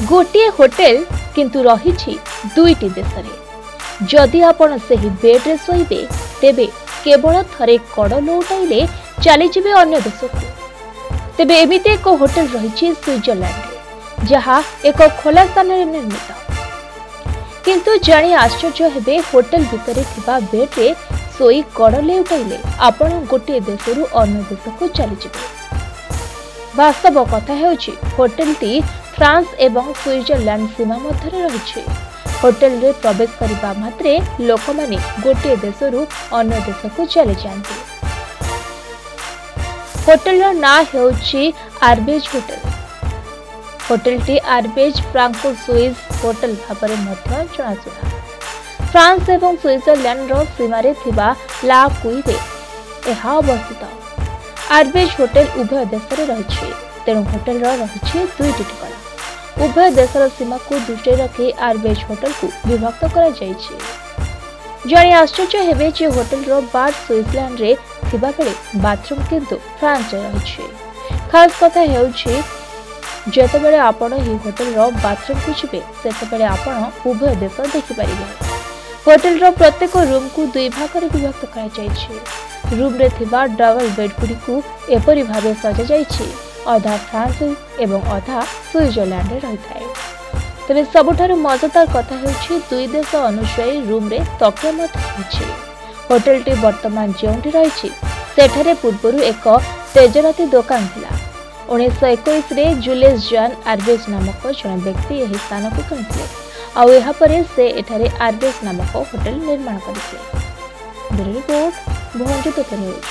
गोटे होटेल किंतु रही दुईटी देश रे। जदि आपण सही बेड रे सोइबे तेबे केवल थरे कड़ लौटाइले चलीजे अन्य देश को। तेबे एमिति एक होटेल रही स्विट्जरलैंड जहाँ एक खोला स्थान निर्मित। किंतु जानी आश्चर्य हेबे होटेल भितर थिबा बेड रे सोई कड़ लेउटाइले आपण गोटे देशरू अन्य देश को चलीजे। वास्तव कथा हेउछि होटेलटी फ्रांस एवं स्विट्जरलैंड सीमा मध्य रही। होटेल रे प्रवेश करबा मात्रे लोक माने गोटे देशरू अन्य देश को चली जाते। होटेल रो ना हेउछि आर्बेज होटेल। होटेलटी आर्बेज फ्रांको स्विस होटेल भाबरे मध्य जଣାशुना। फ्रांस एवं स्विट्जरलैंड रो सीमारे थिबा ला कुई रे एहा अवस्थित। आर्बेज होटेल उभय देश रे रही। तेणु होटेल रो रही दुईटी ठिकाना। उभय देशर सीमा को दृष्टि रखी आर्बेज होटेल को विभक्त करा जायछि। जणे आश्चर्य हेबे जे होटेल रो बाथ स्विट्जरलैंड रे थिबा बेले बाथरूम किंतु फ्रांस रे रही। खास कथा हेउछि जेतेबेले आपण ही होटेल रो बाथरूम को जिबे सेतेबेले आपण उभय देश देखि परिबे। होटेल रो प्रत्येक रूम को दुई भाग रे विभक्त करा जायछि। रूम रे थिबा डबल बेड गुडी को एपरि भाबे सजा जायछि अधा फ्रांस एवं अधा स्विट्जरलैंड रे रही। तेरे सबुठारु मजेदार कथा हेउछि दुई देश अनुसायी रूम रे तकिया मत होछि। होटेलटी वर्तमान जेउंटी रही सेठारे पूर्वरु एक तेजराती दुकान थिला। 1921 रे जुलियस जॉन आर्बेज नामक जन व्यक्ति यही स्थान को किଣିଥିଲେ आउ एहा परे से एठारे आर्बेज नामक होटेल निर्माण करथिले। Bureau report Bhubanjyoti news.